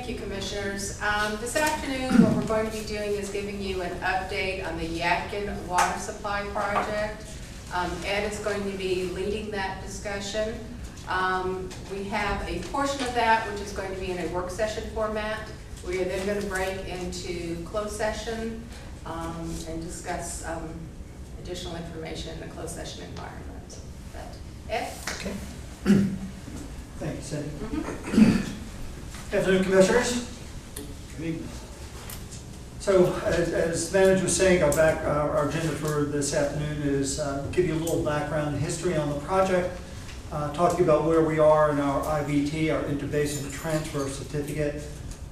Thank you, Commissioners. This afternoon, what we're going to be doing is giving you an update on the Yakima water supply project. Ed is going to be leading that discussion. We have a portion of that which is going to be in a work session format. We are then going to break into closed session and discuss additional information in the closed session environment. But, Ed? Okay. Thank you, Cindy. Good afternoon, Commissioners. Good evening. So, as the manager was saying, our agenda for this afternoon is give you a little background and history on the project, talk to you about where we are in our IBT, our Interbasin Transfer Certificate.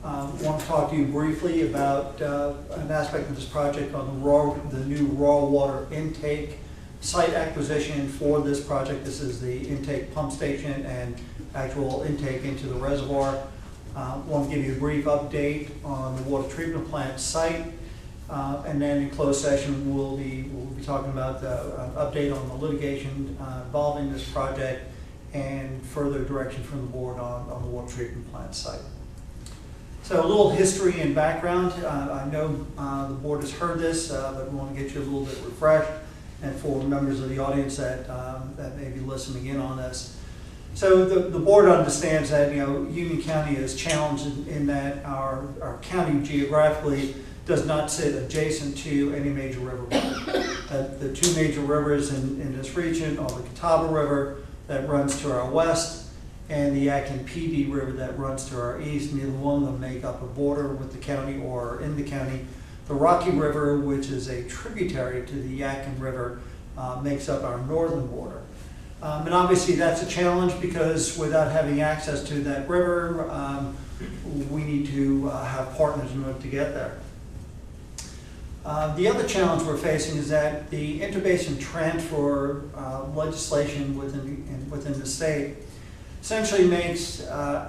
Want to talk to you briefly about an aspect of this project on the new raw water intake site acquisition for this project. This is the intake pump station and actual intake into the reservoir. Want to give you a brief update on the water treatment plant site, and then in closed session we'll be talking about an update on the litigation involving this project and further direction from the board on the water treatment plant site. So a little history and background. I know the board has heard this, but we want to get you a little bit refreshed, and for members of the audience that may be listening in on this. So the board understands that Union County is challenged in that our county geographically does not sit adjacent to any major river body. The two major rivers in this region are the Catawba River that runs to our west and the Yakima PD River that runs to our east. Neither one of them make up a border with the county or in the county. The Rocky River, which is a tributary to the Yakima River, makes up our northern border. And obviously that's a challenge because without having access to that river, we need to have partners in order to get there. The other challenge we're facing is that the interbasin transfer legislation within the state essentially makes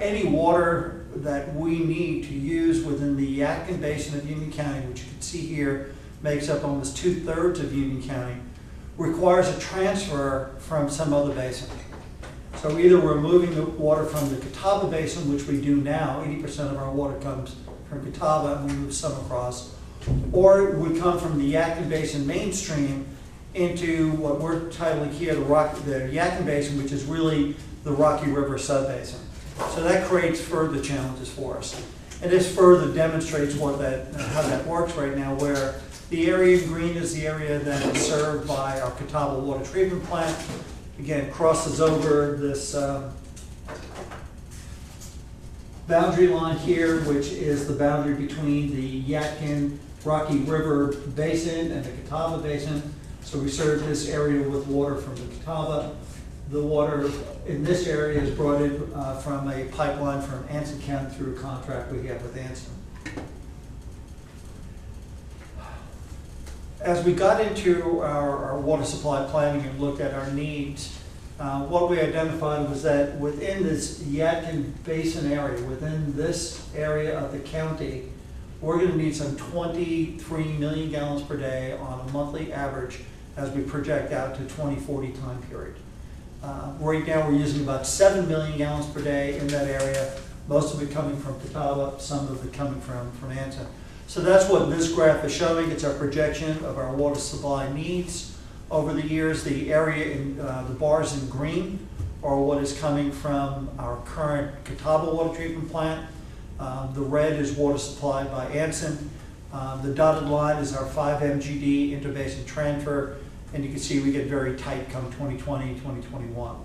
any water that we need to use within the Yakima Basin of Union County, which you can see here makes up almost 2/3 of Union County, requires a transfer from some other basin. So either we're moving the water from the Catawba Basin, which we do now, 80% of our water comes from Catawba and we move some across, or it would come from the Yakima Basin mainstream into what we're titling here the Yakima Basin, which is really the Rocky River subbasin. So that creates further challenges for us. And this further demonstrates how that works right now, where the area in green is the area that is served by our Catawba water treatment plant. Again, crosses over this boundary line here, which is the boundary between the Yakima Rocky River Basin and the Catawba Basin. So we serve this area with water from the Catawba. The water in this area is brought in from a pipeline from Anson County through a contract we have with Anson. As we got into our water supply planning and looked at our needs, what we identified was that within this Yakima Basin area, within this area of the county, we're going to need some 23 million gallons per day on a monthly average as we project out to 2040 time period. Right now we're using about 7 million gallons per day in that area, most of it coming from Catawba, some of it coming from Anson. So that's what this graph is showing. It's our projection of our water supply needs over the years. The area in the bars in green are what is coming from our current Catawba water treatment plant. The red is water supplied by Anson. The dotted line is our 5 MGD interbasin transfer, and you can see we get very tight come 2020, 2021.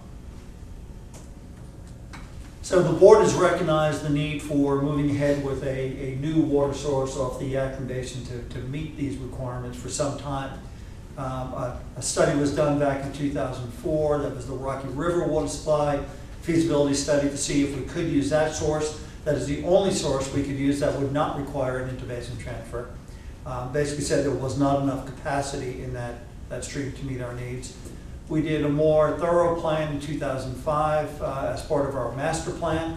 So the board has recognized the need for moving ahead with a new water source off the Yakima Basin to meet these requirements for some time. A study was done back in 2004, that was the Rocky River water supply feasibility study to see if we could use that source. That is the only source we could use that would not require an interbasin transfer. Basically said there was not enough capacity in that stream to meet our needs. We did a more thorough plan in 2005 as part of our master plan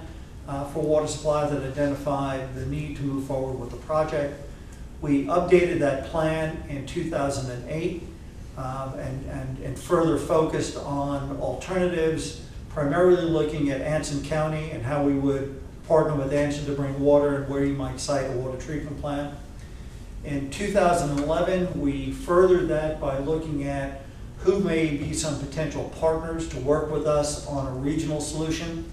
for water supply that identified the need to move forward with the project. We updated that plan in 2008 and further focused on alternatives, primarily looking at Anson County and how we would partner with Anson to bring water and where you might site a water treatment plant. In 2011, we furthered that by looking at who may be some potential partners to work with us on a regional solution,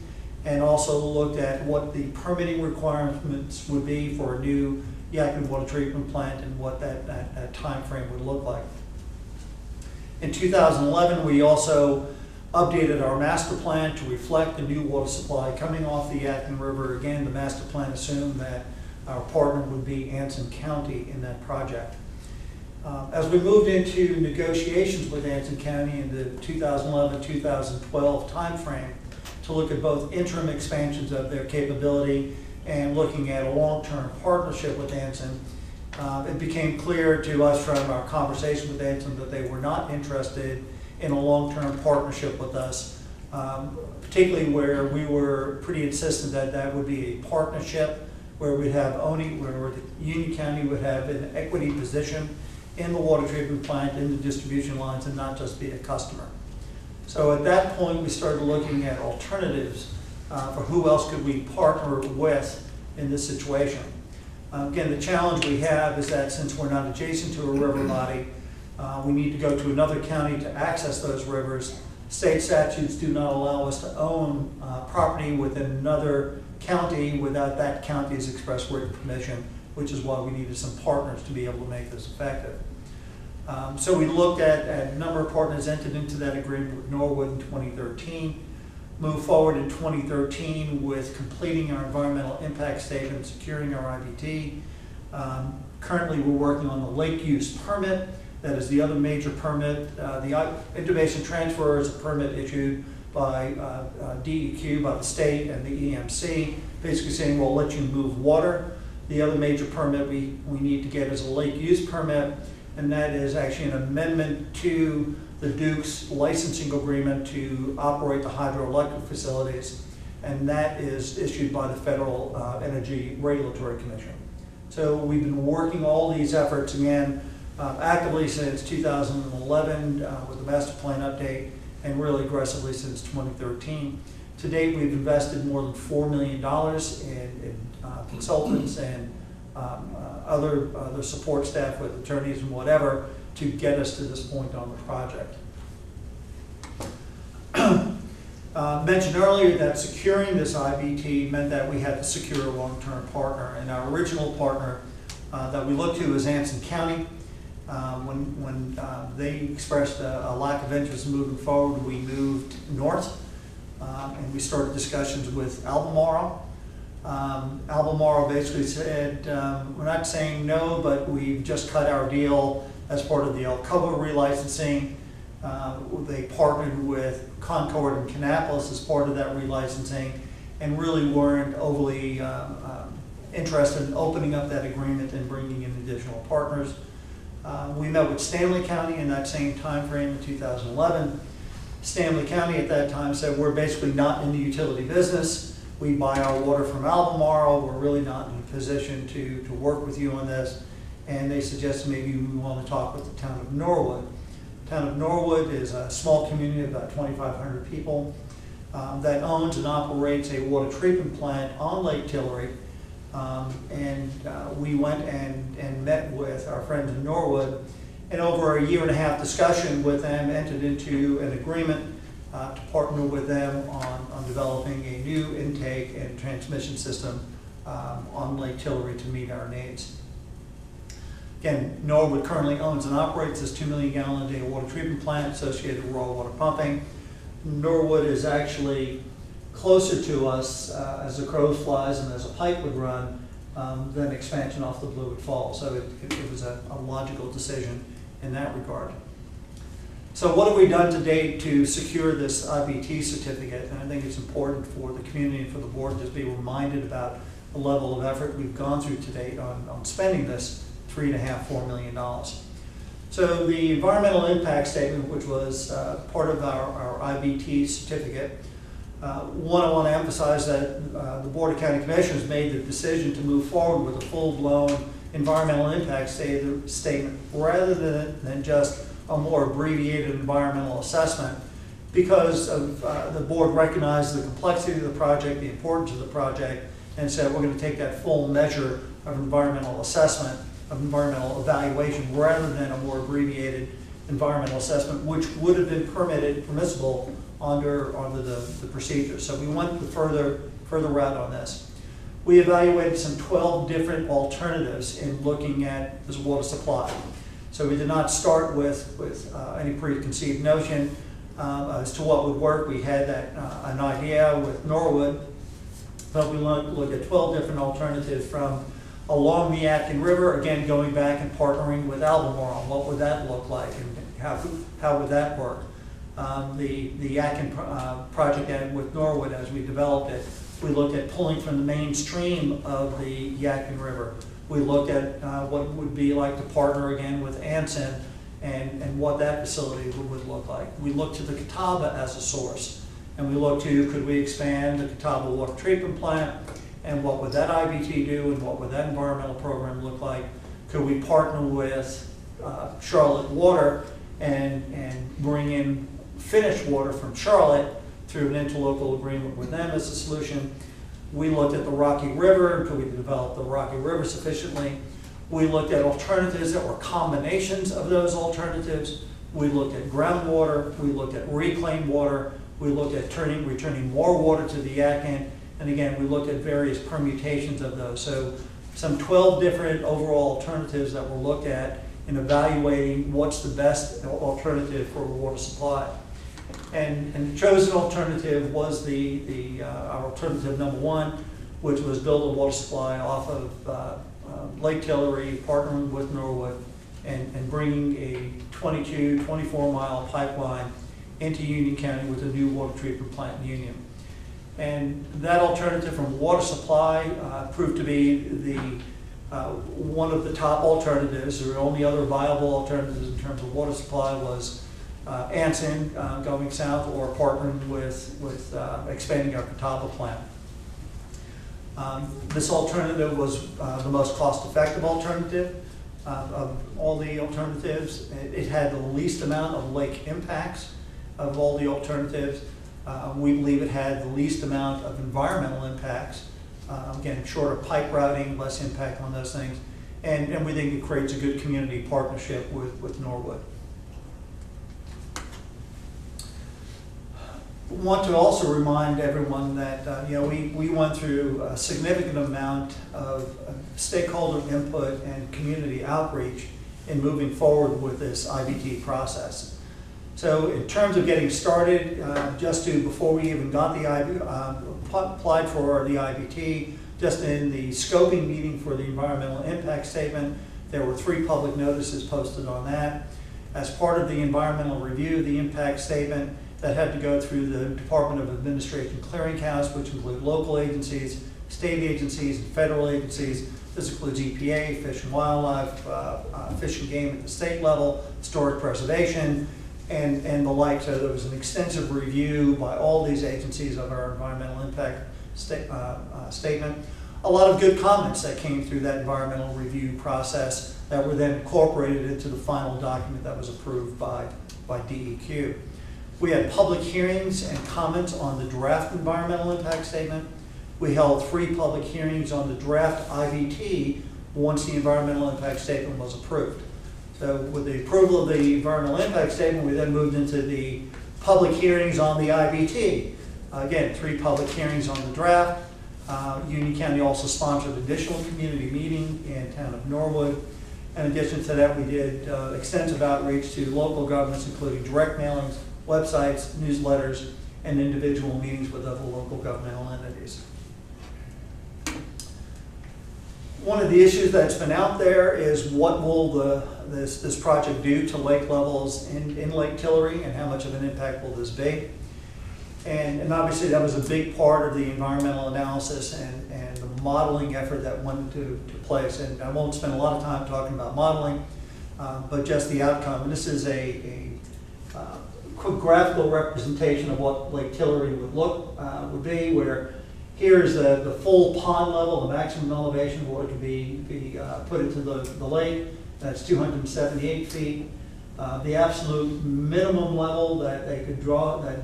and also looked at what the permitting requirements would be for a new Yakima water treatment plant and what that time frame would look like. In 2011, we also updated our master plan to reflect the new water supply coming off the Yakima River. Again, the master plan assumed that our partner would be Anson County in that project. As we moved into negotiations with Anson County in the 2011-2012 timeframe to look at both interim expansions of their capability and looking at a long-term partnership with Anson, it became clear to us from our conversation with Anson that they were not interested in a long-term partnership with us, particularly where we were pretty insistent that that would be a partnership where we'd have where the Union County would have an equity position in the water treatment plant, in the distribution lines, and not just be a customer. So at that point, we started looking at alternatives for who else could we partner with in this situation. Again, the challenge we have is that since we're not adjacent to a river body, we need to go to another county to access those rivers. State statutes do not allow us to own property within another county without that county's express written permission, which is why we needed some partners to be able to make this effective. So we looked at a number of partners, entered into that agreement with Norwood in 2013, moved forward in 2013 with completing our environmental impact statement, securing our IBT. Currently, we're working on the lake use permit. That is the other major permit. The intubation transfer is a permit issued by DEQ, by the state and the EMC, basically saying we'll let you move water. The other major permit we need to get is a lake use permit, and that is actually an amendment to the Duke's licensing agreement to operate the hydroelectric facilities, and that is issued by the Federal Energy Regulatory Commission. So we've been working all these efforts again actively since 2011 with the master plan update, and really aggressively since 2013. To date, we've invested more than $4 million in consultants and other support staff with attorneys and whatever to get us to this point on the project. Mentioned earlier that securing this IBT meant that we had to secure a long-term partner, and our original partner that we looked to was Anson County. When they expressed a lack of interest in moving forward, we moved north and we started discussions with Albemarle. Albemarle basically said, we're not saying no, but we've just cut our deal as part of the Alcoa relicensing. They partnered with Concord and Kannapolis as part of that relicensing, and really weren't overly interested in opening up that agreement and bringing in additional partners. We met with Stanley County in that same time frame in 2011. Stanley County at that time said, we're basically not in the utility business. We buy our water from Albemarle. We're really not in a position to work with you on this. And they suggested maybe we want to talk with the town of Norwood. The town of Norwood is a small community of about 2,500 people that owns and operates a water treatment plant on Lake Tillery. We went and met with our friends in Norwood, and over a 1.5-year discussion with them, entered into an agreement to partner with them on developing a new intake and transmission system on Lake Tillery to meet our needs. Again, Norwood currently owns and operates this 2 million gallon a day water treatment plant associated with raw water pumping. Norwood is actually closer to us as the crow flies and as a pipe would run than expansion off the Blue would fall. So it was a logical decision in that regard. So what have we done to date to secure this IBT certificate? And I think it's important for the community and for the board to be reminded about the level of effort we've gone through to date on spending this $3.5–4 million. So the environmental impact statement, which was part of our IBT certificate, I want to emphasize that the Board of County Commissioners made the decision to move forward with a full-blown environmental impact statement rather than just a more abbreviated environmental assessment, because of the board recognized the complexity of the project, the importance of the project, and said we're going to take that full measure of environmental assessment, of environmental evaluation, rather than a more abbreviated environmental assessment, which would have been permissible under the procedure. So we went the further route on this. We evaluated some 12 different alternatives in looking at this water supply. So we did not start with any preconceived notion as to what would work. We had an idea with Norwood, but we looked at 12 different alternatives from along the Yadkin River, again going back and partnering with Albemarle on what would that look like and how would that work. The Yadkin project with Norwood, as we developed it, we looked at pulling from the mainstream of the Yadkin River. We looked at what it would be like to partner again with Anson and what that facility would look like. We looked to the Catawba as a source, and we looked to could we expand the Catawba water treatment plant, and what would that IBT do, and what would that environmental program look like? Could we partner with Charlotte Water and bring in finished water from Charlotte through an interlocal agreement with them as a solution? We looked at the Rocky River. Could we develop the Rocky River sufficiently? We looked at alternatives that were combinations of those alternatives. We looked at groundwater. We looked at reclaimed water. We looked at returning more water to the Yadkin. And again, we looked at various permutations of those. So some 12 different overall alternatives that were looked at in evaluating what's the best alternative for water supply. And the chosen alternative was our alternative number one, which was build a water supply off of Lake Tillery, partnering with Norwood, and bringing a 24-mile pipeline into Union County with a new water treatment plant in Union. And that alternative from water supply proved to be one of the top alternatives. The only other viable alternatives in terms of water supply was Anson going south, or partnering with expanding our Catawba plant. This alternative was the most cost-effective alternative of all the alternatives. It had the least amount of lake impacts of all the alternatives. We believe it had the least amount of environmental impacts. Again, shorter pipe routing, less impact on those things. And we think it creates a good community partnership with Norwood. Want to also remind everyone that we went through a significant amount of stakeholder input and community outreach in moving forward with this IBT process. So in terms of getting started, before we even got applied for the IBT, just in the scoping meeting for the environmental impact statement, there were 3 public notices posted on that. As part of the environmental review, the impact statement that had to go through the Department of Administration clearinghouse, which include local agencies, state agencies, and federal agencies. This includes EPA, Fish and Wildlife, Fish and Game at the state level, historic preservation, and the like. So there was an extensive review by all these agencies of our environmental impact statement. A lot of good comments that came through that environmental review process that were then incorporated into the final document that was approved by DEQ. We had public hearings and comments on the draft environmental impact statement. We held 3 public hearings on the draft IBT once the environmental impact statement was approved. So with the approval of the environmental impact statement, we then moved into the public hearings on the IBT. Again, 3 public hearings on the draft. Union County also sponsored additional community meeting in town of Norwood. In addition to that, we did extensive outreach to local governments, including direct mailings, websites, newsletters, and individual meetings with other local governmental entities. One of the issues that's been out there is what will this project do to lake levels in Lake Tillery, and how much of an impact will this be? And obviously that was a big part of the environmental analysis and the modeling effort that went into place. And I won't spend a lot of time talking about modeling, but just the outcome. And this is a quick graphical representation of what Lake Tillery would be, where here's the full pond level, the maximum elevation where it can be put into the lake. That's 278 feet. The absolute minimum level that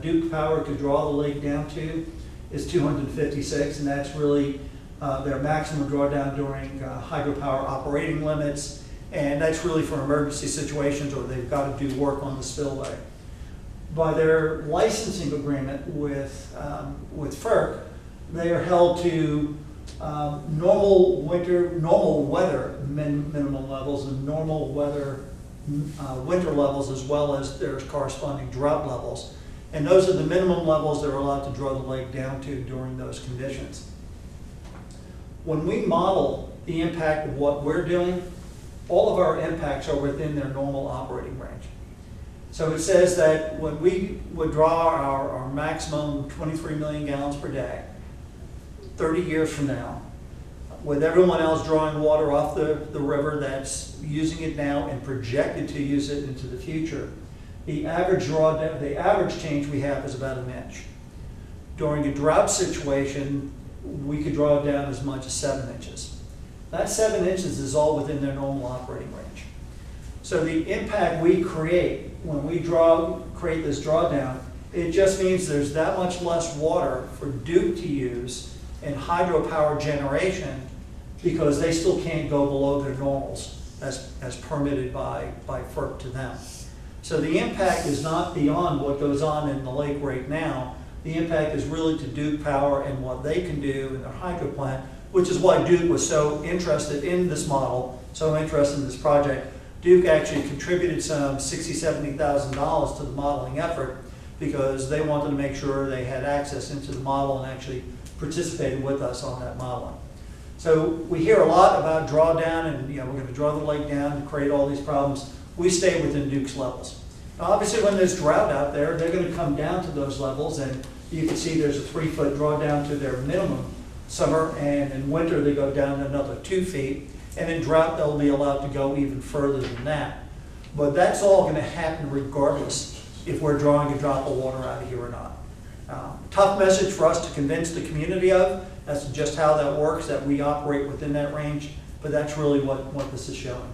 Duke Power could draw the lake down to is 256, and that's really their maximum drawdown during hydropower operating limits, and that's really for emergency situations or they've got to do work on the spillway. By their licensing agreement with FERC, they are held to normal weather minimum levels and normal weather winter levels, as well as their corresponding drought levels. And those are the minimum levels they're allowed to draw the lake down to during those conditions. When we model the impact of what we're doing, all of our impacts are within their normal operating range. So it says that when we would draw our maximum 23 million gallons per day, 30 years from now, with everyone else drawing water off the river that's using it now and projected to use it into the future, the average drawdown, the average change we have is about an inch. During a drought situation, we could draw down as much as 7 inches. That 7 inches is all within their normal operating range. So the impact we create when we create this drawdown, it just means there's that much less water for Duke to use in hydropower generation because they still can't go below their normals as permitted by FERC to them. So the impact is not beyond what goes on in the lake right now. The impact is really to Duke Power and what they can do in their hydro plant, which is why Duke was so interested in this model, so interested in this project. Duke actually contributed some $60,000, $70,000 to the modeling effort because they wanted to make sure they had access into the model and actually participated with us on that modeling. So we hear a lot about drawdown and we're going to draw the lake down and create all these problems. We stay within Duke's levels. Now obviously when there's drought out there, they're going to come down to those levels, and you can see there's a 3-foot drawdown to their minimum summer, and in winter they go down another 2 feet, and in drought they'll be allowed to go even further than that. But that's all going to happen regardless if we're drawing a drop of water out of here or not. Tough message for us to convince the community of. That's just how that works, that we operate within that range, but that's really what this is showing.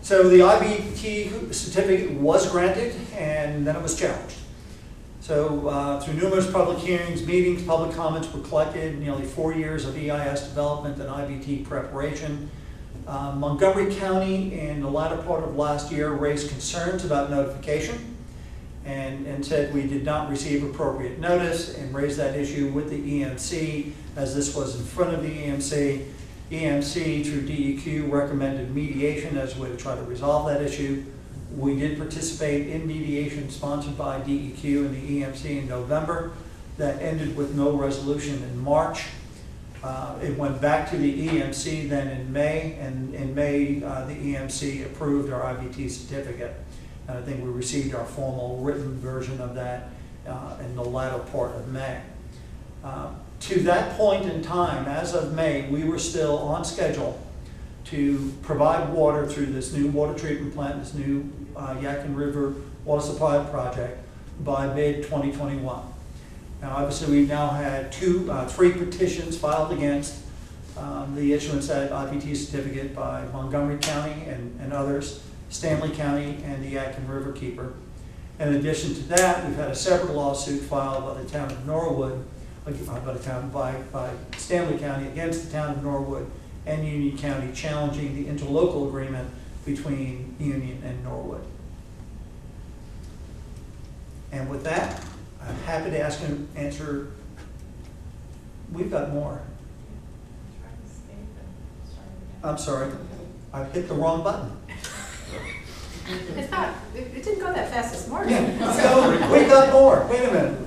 So the IBT certificate was granted, and then it was challenged. So through numerous public hearings, meetings, public comments were collected, nearly 4 years of EIS development and IBT preparation. Montgomery County in the latter part of last year raised concerns about notification and said we did not receive appropriate notice, and raised that issue with the EMC as this was in front of the EMC. EMC through DEQ recommended mediation as a way to try to resolve that issue. We did participate in mediation sponsored by DEQ and the EMC in November. That ended with no resolution in March. It went back to the EMC then in May, and in May the EMC approved our IBT certificate. And I think we received our formal written version of that in the latter part of May. To that point in time, as of May, we were still on schedule to provide water through this new water treatment plant, this new Yakima River water supply project by mid-2021. Now, obviously, we've now had 3 petitions filed against the issuance of that IBT certificate by Montgomery County and others, Stanley County, and the Yakima River Keeper. In addition to that, we've had a separate lawsuit filed by the town of Norwood, by Stanley County against the town of Norwood and Union County, challenging the interlocal agreement between Union and Norwood. And with that, I'm happy to answer. We've got more. I'm sorry, I hit the wrong button. It didn't go that fast this morning. Yeah. So we got more. Wait a minute.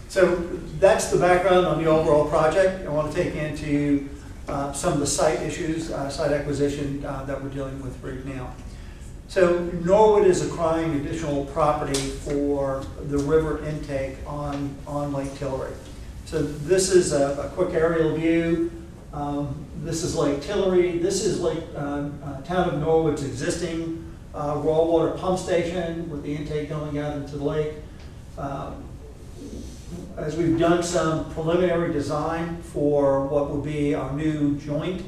So that's the background on the overall project. I want to take into some of the site issues, site acquisition that we're dealing with right now. So Norwood is acquiring additional property for the river intake on Lake Tillery. So this is a quick aerial view. This is Lake Tillery. This is town of Norwood's existing raw water pump station with the intake going out into the lake. As we've done some preliminary design for what will be our new joint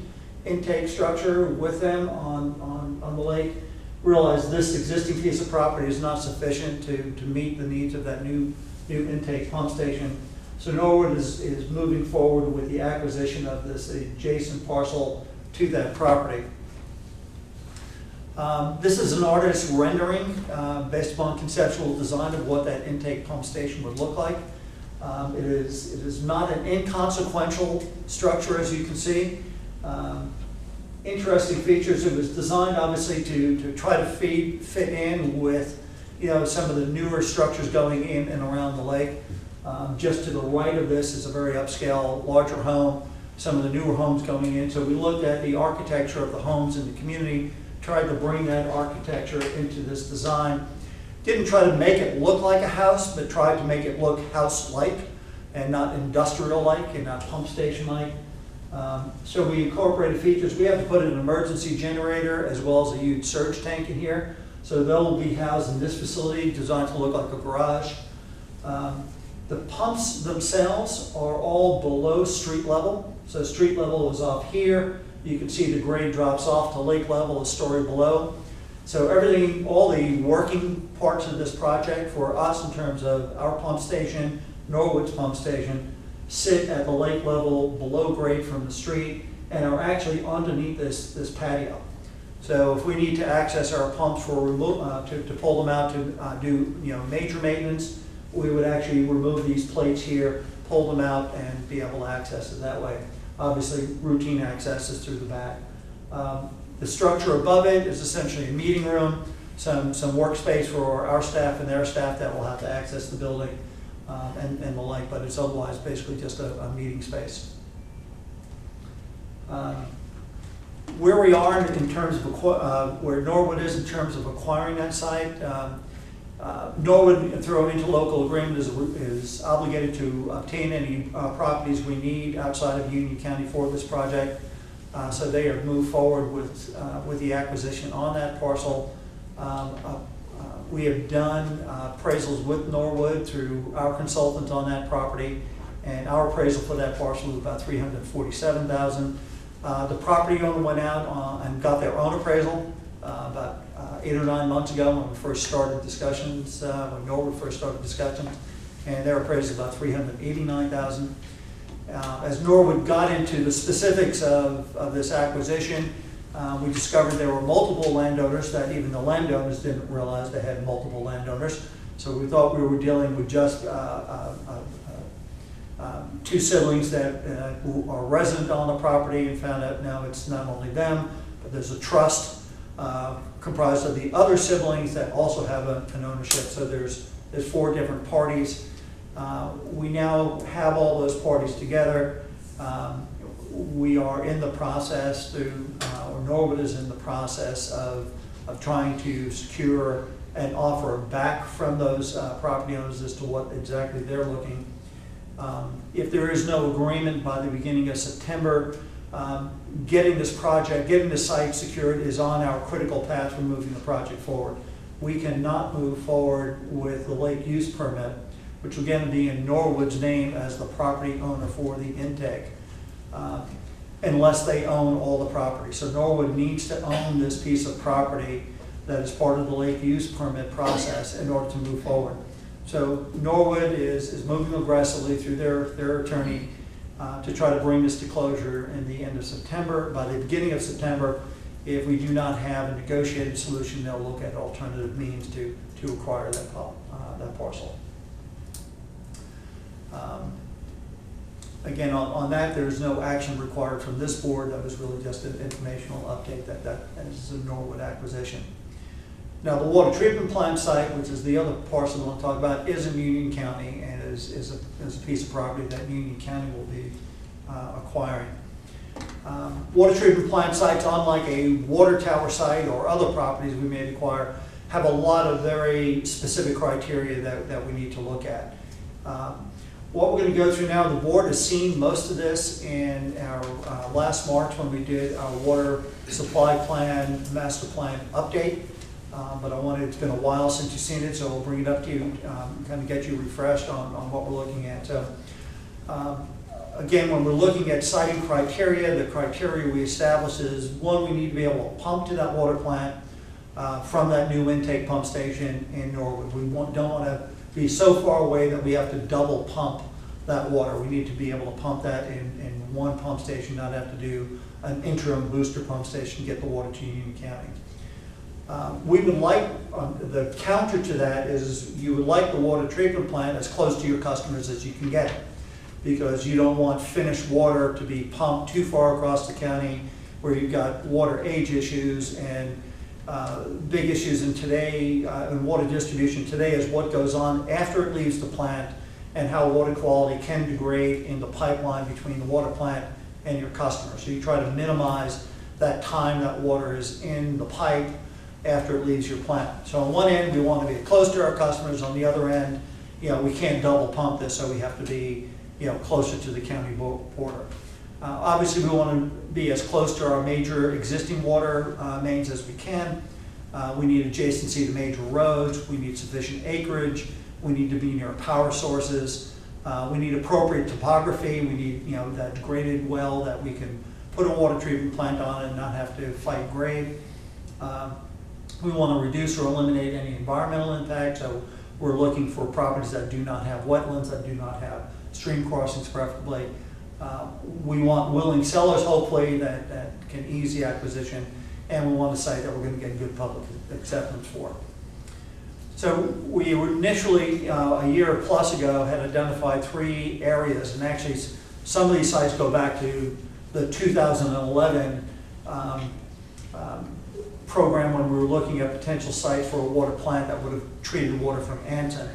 intake structure with them on the lake, realize this existing piece of property is not sufficient to meet the needs of that new intake pump station. So Norwood is moving forward with the acquisition of this adjacent parcel to that property. This is an artist's rendering based upon conceptual design of what that intake pump station would look like. It is not an inconsequential structure, as you can see. Interesting features. It was designed obviously to try to fit in with some of the newer structures going in and around the lake. Just to the right of this is a very upscale, larger home. Some of the newer homes going in. So we looked at the architecture of the homes in the community, tried to bring that architecture into this design. Didn't try to make it look like a house, but tried to make it look house-like and not industrial-like and not pump station-like. So we incorporated features. We have to put an emergency generator as well as a huge surge tank in here. So they'll be housed in this facility, designed to look like a garage. The pumps themselves are all below street level. So street level is off here. You can see the grade drops off to lake level, a story below. So everything, all the working parts of this project for us in terms of our pump station, Norwood's pump station, sit at the lake level below grade from the street and are actually underneath this patio. So if we need to access our pumps for to pull them out to do major maintenance, we would actually remove these plates here, pull them out, and be able to access it that way. Obviously, routine access is through the back. The structure above it is essentially a meeting room, some workspace for our staff and their staff that will have to access the building and the like, but it's otherwise basically just a meeting space. Where we are in terms of where Norwood is in terms of acquiring that site, Norwood, through an interlocal agreement, is obligated to obtain any properties we need outside of Union County for this project. So they have moved forward with the acquisition on that parcel. We have done appraisals with Norwood through our consultant on that property, and our appraisal for that parcel was about $347,000. The property owner went out and got their own appraisal about 8 or 9 months ago when we first started discussions, when Norwood first started discussions, and their appraisal was about $389,000. As Norwood got into the specifics of this acquisition, we discovered there were multiple landowners that even the landowners didn't realize they had multiple landowners. So we thought we were dealing with just two siblings that are resident on the property, and found out now it's not only them, but there's a trust comprised of the other siblings that also have an ownership. So there's 4 different parties. We now have all those parties together. We are in the process or Norwood is in the process of trying to secure an offer back from those property owners as to what exactly they're looking. If there is no agreement by the beginning of September, getting this site secured is on our critical path for moving the project forward. We cannot move forward with the lake use permit, which will again be in Norwood's name as the property owner for the intake, unless they own all the property. So Norwood needs to own this piece of property that is part of the lake use permit process in order to move forward. So Norwood is moving aggressively through their attorney to try to bring this to closure in the end of September. By the beginning of September, if we do not have a negotiated solution, they'll look at alternative means to acquire that parcel. Again, on that, there's no action required from this board. That was really just an informational update that is a Norwood acquisition. Now, the water treatment plant site, which is the other parcel I want to talk about, is in Union County and is a piece of property that Union County will be acquiring. Water treatment plant sites, unlike a water tower site or other properties we may acquire, have a lot of very specific criteria that we need to look at. What we're going to go through now, the board has seen most of this in our last March when we did our water supply plan, master plan update. But it's been a while since you've seen it, so we'll bring it up to you, kind of get you refreshed on what we're looking at. So, again, when we're looking at siting criteria, the criteria we establish is, one, we need to be able to pump to that water plant from that new intake pump station in Norwood. We don't want to be so far away that we have to double pump that water. We need to be able to pump that in one pump station, not have to do an interim booster pump station to get the water to Union County. We would like, the counter to that is you would like the water treatment plant as close to your customers as you can get it, because you don't want finished water to be pumped too far across the county where you've got water age issues and big issues in today, in water distribution today is what goes on after it leaves the plant and how water quality can degrade in the pipeline between the water plant and your customer. So you try to minimize that time that water is in the pipe after it leaves your plant. So on one end, we want to be close to our customers. On the other end, we can't double pump this, so we have to be closer to the county border. Obviously, we want to be as close to our major existing water mains as we can. We need adjacency to major roads. We need sufficient acreage. We need to be near power sources. We need appropriate topography. We need that graded well that we can put a water treatment plant on and not have to fight grade. We want to reduce or eliminate any environmental impact. So we're looking for properties that do not have wetlands, that do not have stream crossings preferably. We want willing sellers, hopefully, that can ease the acquisition, and we want a site that we're going to get good public acceptance for. So we initially, a year plus ago, had identified 3 areas, and actually some of these sites go back to the 2011 program when we were looking at potential sites for a water plant that would have treated water from Anson.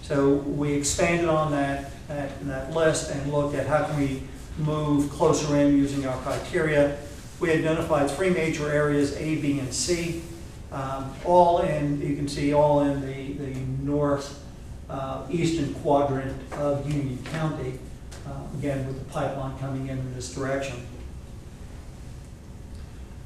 So we expanded on that list and looked at how can we move closer in using our criteria. We identified 3 major areas, A, B, and C, all in, you can see, all in the north eastern quadrant of Union County, again with the pipeline coming in this direction.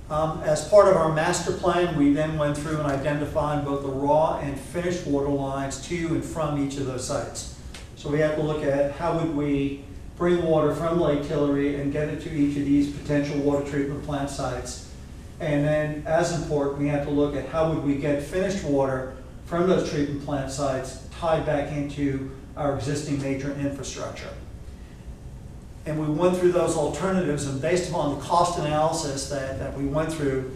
As part of our master plan, we then went through and identified both the raw and finished water lines to and from each of those sites. So we had to look at how would we bring water from Lake Hillary and get it to each of these potential water treatment plant sites. And then, as important, we had to look at how would we get finished water from those treatment plant sites tied back into our existing major infrastructure. And we went through those alternatives, and based upon the cost analysis that we went through,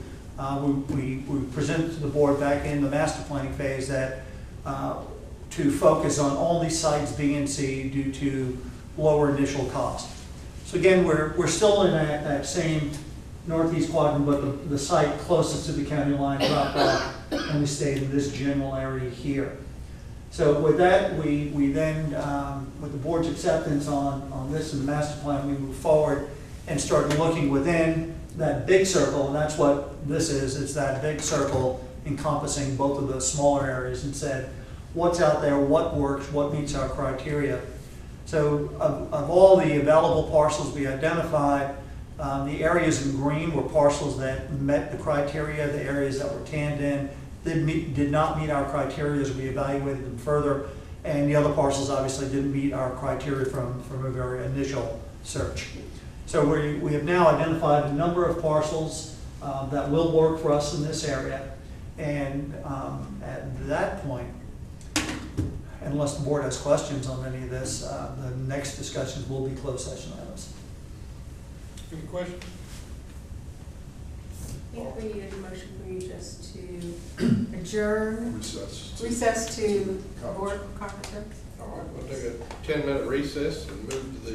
we presented to the board back in the master planning phase that to focus on only sites B and C due to lower initial cost. So again, we're still in that same northeast quadrant, but the site closest to the county line dropped off, and we stayed in this general area here. So with that, we then, with the board's acceptance on this and the master plan, we moved forward and started looking within that big circle, and that's what this is. It's that big circle encompassing both of those smaller areas, and said, what's out there, what works, what meets our criteria. So of all the available parcels we identified, the areas in green were parcels that met the criteria. The areas that were tanned in did not meet our criteria as we evaluated them further, and the other parcels obviously didn't meet our criteria from a very initial search. So we have now identified a number of parcels that will work for us in this area, and at that point, unless the board has questions on any of this, the next discussions will be closed session items. Any questions? I think we need a motion for you just to adjourn, recess to board conference. All right, we'll take a 10-minute recess and move to the